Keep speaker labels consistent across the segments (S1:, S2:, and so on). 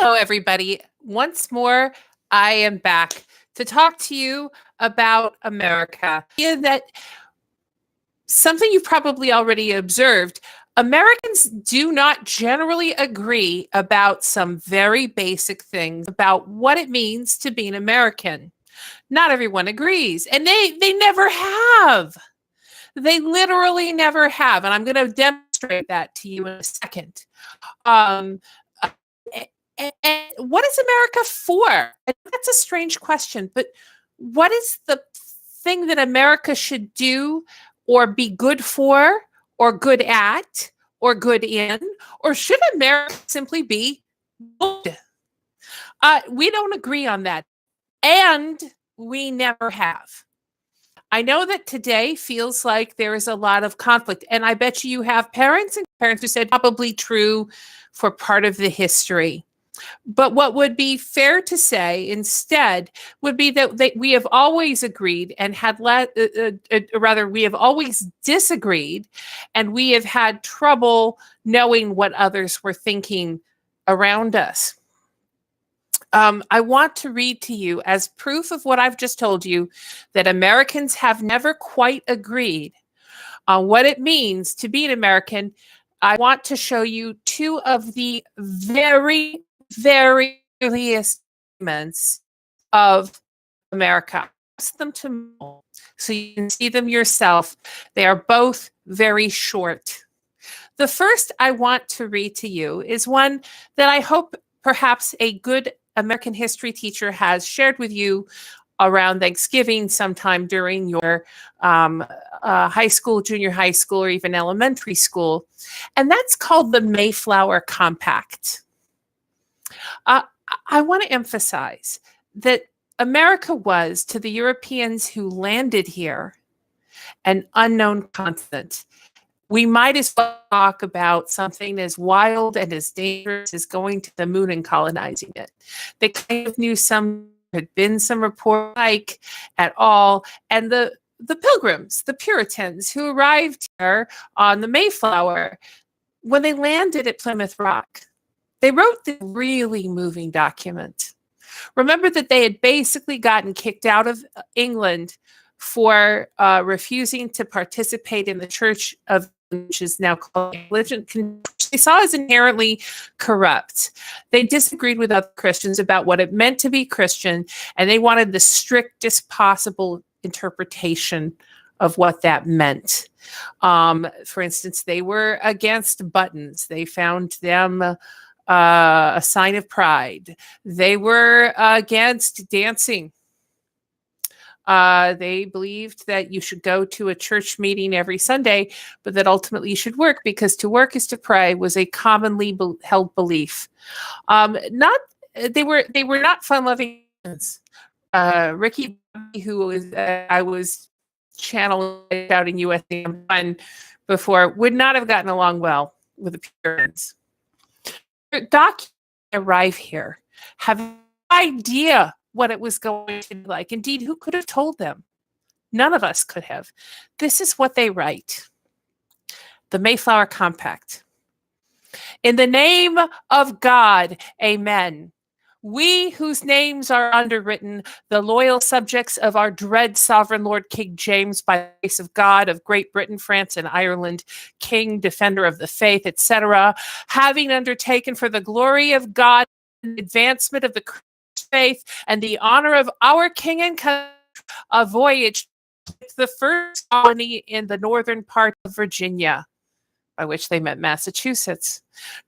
S1: Hello, everybody. Once more, I am back to talk to you about America. Yeah, that something you've probably already observed. Americans do not generally agree about some very basic things about what it means to be an American. Not everyone agrees, and they never have. They literally never have, and I'm going to demonstrate that to you in a second. Um, and what is America for? And that's a strange question, but what is the thing that America should do or be good for or good at or good in? Or should America simply be good? We don't agree on that. And we never have. I know that today feels like there is a lot of conflict, and I bet you have parents and parents who said probably true for part of the history. But what would be fair to say instead would be that we have always agreed and rather, we have always disagreed, and we have had trouble knowing what others were thinking around us. I want to read to you, as proof of what I've just told you, that Americans have never quite agreed on what it means to be an American. I want to show you two of the very, very earliest documents of America. Ask them to so you can see them yourself. They are both very short. The first I want to read to you is one that I hope perhaps a good American history teacher has shared with you around Thanksgiving sometime during your high school, junior high school, or even elementary school. And that's called the Mayflower Compact. I want to emphasize that America was, to the Europeans who landed here, an unknown continent. We might as well talk about something as wild and as dangerous as going to the moon and colonizing it. They kind of knew had been some report like at all. And the Pilgrims, the Puritans who arrived here on the Mayflower, when they landed at Plymouth Rock, they wrote the really moving document. Remember that they had basically gotten kicked out of England for refusing to participate in the Church of, which is now called religion, they saw as inherently corrupt. They disagreed with other Christians about what it meant to be Christian, and they wanted the strictest possible interpretation of what that meant. For instance, they were against buttons. They found them a sign of pride. They were against dancing. They believed that you should go to a church meeting every Sunday, but that ultimately you should work because to work is to pray was a commonly held belief. They were not fun-loving. Ricky, I was channeling out in USA before, would not have gotten along well with the Puritans. Doc arrive here, have no idea what it was going to be like. Indeed, who could have told them? None of us could have. This is what they write. The Mayflower Compact. In the name of God, amen. We whose names are underwritten, the loyal subjects of our dread sovereign Lord King James, by the grace of God, of Great Britain, France, and Ireland, King, defender of the faith, etc., having undertaken for the glory of God and the advancement of the faith and the honor of our king and country, a voyage to the first colony in the northern part of Virginia, by which they meant Massachusetts,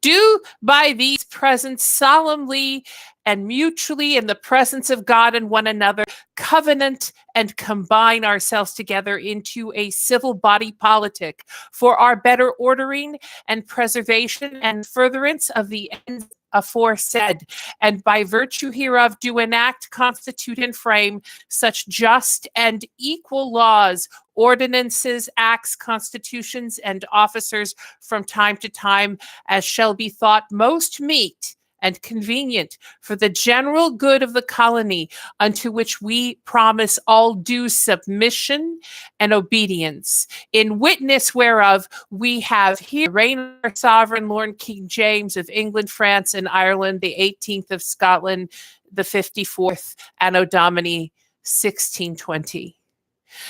S1: do by these presents solemnly and mutually in the presence of God and one another covenant and combine ourselves together into a civil body politic for our better ordering and preservation and furtherance of the ends aforesaid, and by virtue hereof do enact, constitute, and frame such just and equal laws, ordinances, acts, constitutions, and officers from time to time as shall be thought most meet and convenient for the general good of the colony, unto which we promise all due submission and obedience, in witness whereof we have here reign of our sovereign Lord King James of England, France, and Ireland, the 18th of Scotland, the 54th Anno Domini 1620.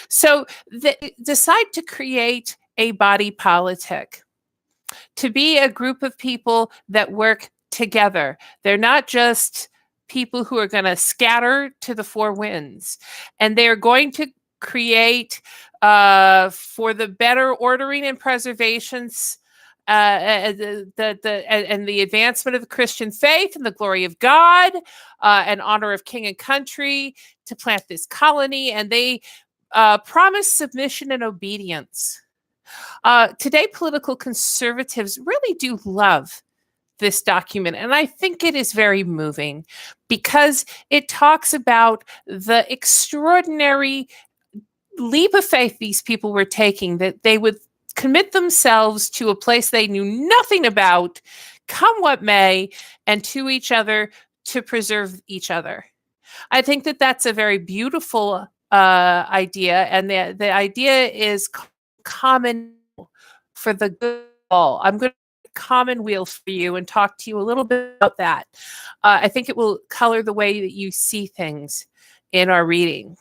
S1: So they decide to create a body politic, to be a group of people that work together. They're not just people who are going to scatter to the four winds, and they're going to create for the better ordering and preservations and the advancement of the Christian faith and the glory of God and honor of king and country, to plant this colony. And they promise submission and obedience. Today, political conservatives really do love this document, and I think it is very moving because it talks about the extraordinary leap of faith these people were taking, that they would commit themselves to a place they knew nothing about, come what may, and to each other to preserve each other. I think that that's a very beautiful idea, and the idea is common for the good of all. I'm going to commonweal for you and talk to you a little bit about that. I think it will color the way that you see things in our reading.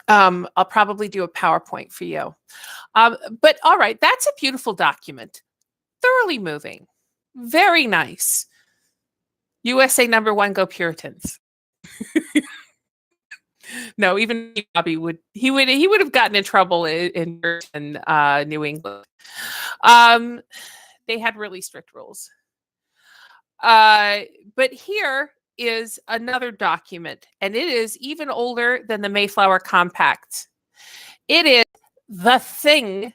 S1: I'll probably do a PowerPoint for you. But all right, that's a beautiful document. Thoroughly moving. Very nice. USA #1, go Puritans. No, even Bobby would have gotten in trouble in New England. They had really strict rules. But here is another document, and it is even older than the Mayflower Compact. It is the thing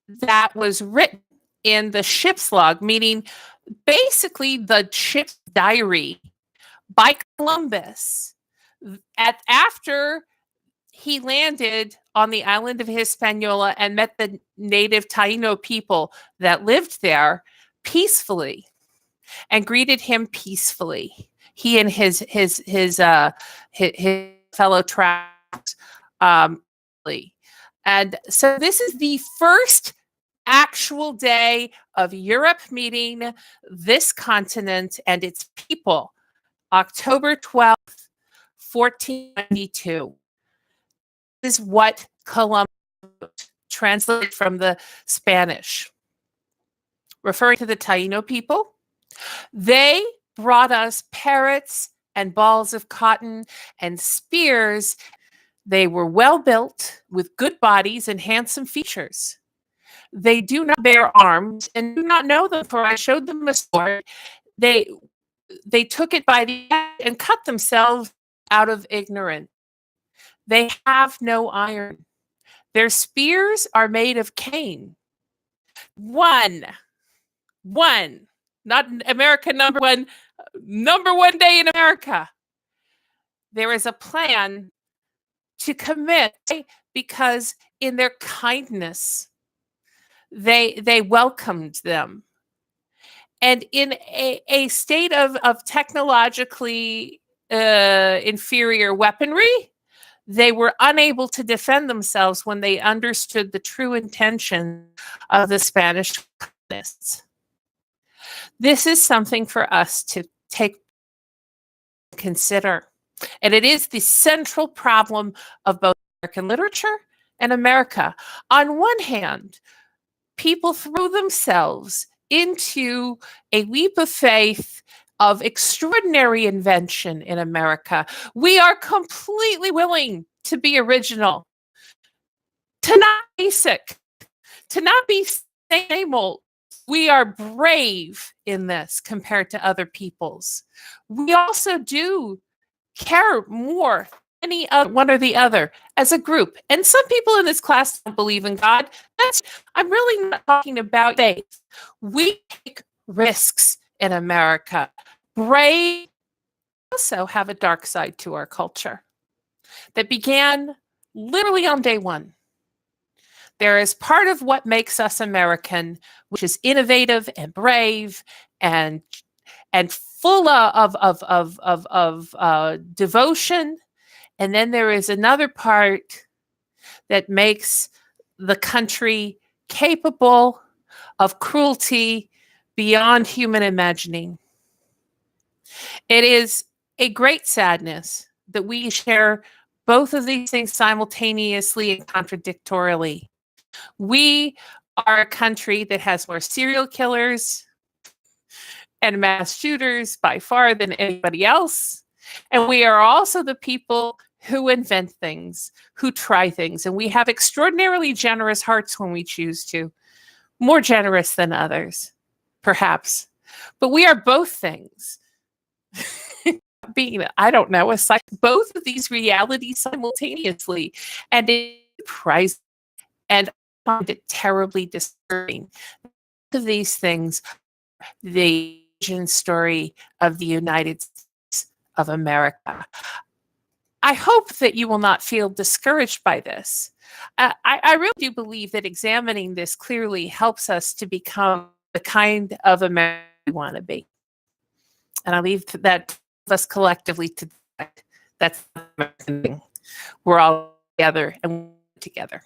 S1: that was written in the ship's log, meaning basically the ship's diary by Columbus after he landed on the island of Hispaniola and met the native Taino people that lived there peacefully and greeted him peacefully. He and his fellow travelers. And so this is the first actual day of Europe meeting this continent and its people, October 12th, 1492. This is what Columbus wrote, translated from the Spanish, referring to the Taino people. They brought us parrots and balls of cotton and spears. They were well built with good bodies and handsome features. They do not bear arms and do not know them, for I showed them a sword. They took it by the end and cut themselves out of ignorance. They have no iron. Their spears are made of cane. One, not America #1, #1 day in America. There is a plan to commit, because in their kindness, they welcomed them. And in a state of technologically inferior weaponry, they were unable to defend themselves when they understood the true intention of the Spanish colonists. This is something for us to consider. And it is the central problem of both American literature and America. On one hand, people threw themselves into a leap of faith of extraordinary invention in America. We are completely willing to be original, to not be basic, to not be same old. We are brave in this compared to other peoples. We also do care more any other, one or the other, as a group. And some people in this class don't believe in God. I'm really not talking about faith. We take risks in America. Brave also have a dark side to our culture that began literally on day one. There is part of what makes us American, which is innovative and brave and and full of devotion. And then there is another part that makes the country capable of cruelty beyond human imagining. It is a great sadness that we share both of these things simultaneously and contradictorily. We are a country that has more serial killers and mass shooters by far than anybody else. And we are also the people who invent things, who try things. And we have extraordinarily generous hearts when we choose to, more generous than others, perhaps. But we are both things. Being, I don't know, both of these realities simultaneously. And it surprises and I find it terribly disturbing. Both of these things, the origin story of the United States of America. I hope that you will not feel discouraged by this. I really do believe that examining this clearly helps us to become the kind of America we want to be. And I leave that to us collectively to decide. That's the American thing. We're all together and together.